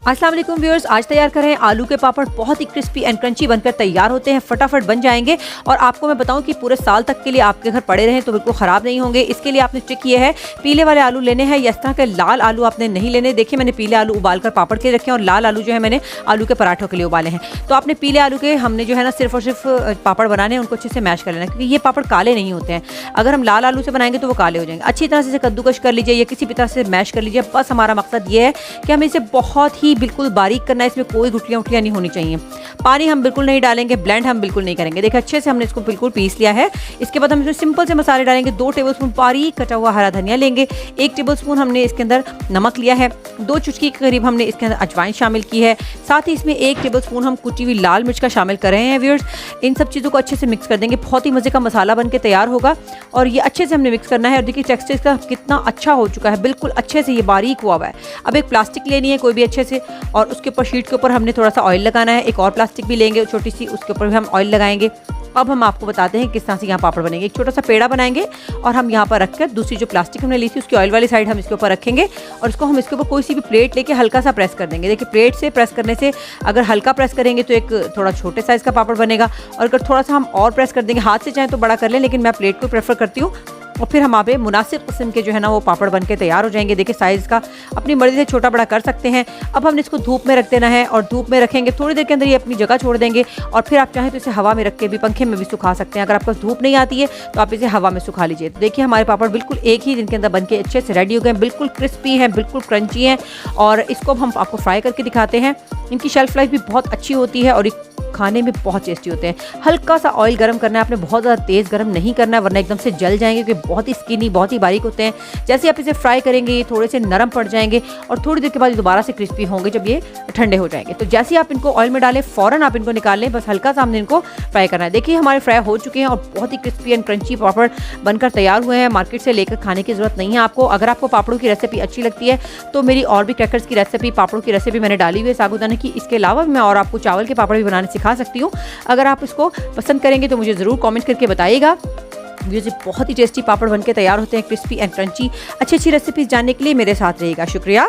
अस्सलाम वालेकुम व्यूअर्स, आज तैयार कर रहे हैं आलू के पापड़। बहुत ही क्रिस्पी एंड क्रंची बनकर तैयार होते हैं, फटाफट बन जाएंगे और आपको मैं बताऊं कि पूरे साल तक के लिए आपके घर पड़े रहें तो बिल्कुल ख़राब नहीं होंगे। इसके लिए आपने ट्रिक ये है, पीले वाले आलू लेने हैं या इस तरह के लाल आलू आपने नहीं लेने। देखिए मैंने पीले आलू उबाल कर पापड़ के रखे हैं और लाल आलू जो है मैंने आलू के पराठों के लिए उबाले हैं। तो आपने पीले आलू के हमने जो है ना सिर्फ और सिर्फ पापड़ बनाने हैं, उनको अच्छे से मैश कर लेना क्योंकि ये पापड़ काले नहीं होते हैं। अगर हम लाल आलू से बनाएंगे तो वो काले हो जाएंगे। अच्छी तरह से कद्दूकश कर लीजिए या किसी भी तरह से मैश कर लीजिए। बस हमारा मकसद ये है कि हमें इसे बहुत ही बिल्कुल बारीक करना है, इसमें कोई गुठलियां उठलियां नहीं होनी चाहिए। पानी हम बिल्कुल नहीं डालेंगे, ब्लेंड हम बिल्कुल नहीं करेंगे। देखिए अच्छे से हमने इसको बिल्कुल पीस लिया है। इसके बाद हम इसमें सिंपल से मसाले डालेंगे। 2 टेबलस्पून बारीक कटा हुआ हरा धनिया लेंगे, 1 टेबलस्पून हमने इसके अंदर नमक लिया है, 2 चुटकी के करीब हमने इसके अंदर अजवाइन शामिल की है, साथ ही इसमें 1 टेबलस्पून हम कुटी हुई लाल मिर्च का शामिल कर रहे हैं। व्यूअर्स, इन सब चीज़ों को अच्छे से मिक्स कर देंगे। बहुत ही मज़े का मसाला बन के तैयार होगा और ये अच्छे से हमने मिक्स करना है। और देखिए टेक्सचर इसका कितना अच्छा हो चुका है, बिल्कुल अच्छे से ये बारीक हुआ है। अब एक प्लास्टिक लेनी है कोई भी अच्छे से और उसके ऊपर शीट के ऊपर हमने थोड़ा सा ऑयल लगाना है। एक और प्लास्टिक भी लेंगे छोटी सी, उसके ऊपर भी हम ऑयल लगाएंगे। अब हम आपको बताते हैं किस तरह से यहाँ पापड़ बनेंगे। एक छोटा सा पेड़ा बनाएंगे और हम यहाँ पर रखकर दूसरी जो प्लास्टिक हमने ली थी उसकी ऑयल वाली साइड हम इसके ऊपर रखेंगे और इसको हम इसके ऊपर कोई सी भी प्लेट लेके हल्का सा प्रेस कर देंगे। देखिए प्लेट से प्रेस करने से अगर हल्का प्रेस करेंगे तो एक थोड़ा छोटे साइज़ का पापड़ बनेगा और अगर थोड़ा सा हम और प्रेस कर देंगे, हाथ से चाहे तो बड़ा कर लें, लेकिन मैं प्लेट को प्रेफर करती हूँ। और फिर हम पे मुनासिब किस्म के जो है ना वो पापड़ बन के तैयार हो जाएंगे। देखिए साइज़ का अपनी मर्ज़ी से छोटा बड़ा कर सकते हैं। अब हमने इसको धूप में रख देना है और धूप में रखेंगे, थोड़ी देर के अंदर ये अपनी जगह छोड़ देंगे और फिर आप चाहें तो इसे हवा में रख के भी, पंखे में भी सुखा सकते हैं। अगर आपके पास धूप नहीं आती है तो आप इसे हवा में सुखा लीजिए। तो देखिए हमारे पापड़ बिल्कुल एक ही दिन के अंदर बन के अच्छे से रेडी हो गए, बिल्कुल क्रिस्पी हैं, बिल्कुल क्रंची हैं। और इसको हम आपको फ्राई करके दिखाते हैं। इनकी शेल्फ लाइफ भी बहुत अच्छी होती है और खाने में बहुत टेस्टी होते हैं। हल्का सा ऑयल गर्म करना है आपने, बहुत ज़्यादा तेज़ गर्म नहीं करना है वरना एकदम से जल जाएंगे क्योंकि बहुत ही स्किनी, बहुत ही बारीक होते हैं। जैसे आप इसे फ्राई करेंगे ये थोड़े से नरम पड़ जाएंगे और थोड़ी देर के बाद दोबारा से क्रिस्पी होंगे जब ये ठंडे हो जाएंगे। तो जैसे आप इनको ऑयल में डालें फ़ौरन आप इनको निकाल लें, बस हल्का सा हमने इनको फ्राई करना है। देखिए हमारे फ्राई हो चुके हैं और बहुत ही क्रिस्पी एंड क्रंची पापड़ बनकर तैयार हुए हैं। मार्केट से लेकर खाने की ज़रूरत नहीं है आपको। अगर आपको पापड़ों की रेसिपी अच्छी लगती है तो मेरी और भी क्रैकर्स की रेसिपी, पापड़ों की रेसिपी मैंने डाली हुई है साबूदाना की। इसके अलावा मैं और आपको चावल के पापड़ भी बनाने सिखा सकती हूँ। अगर आप इसको पसंद करेंगे तो मुझे ज़रूर कमेंट करके बताइएगा। ये बहुत ही टेस्टी पापड़ बनके तैयार होते हैं, क्रिस्पी एंड क्रंची। अच्छी रेसिपीज़ जानने के लिए मेरे साथ रहिएगा। शुक्रिया।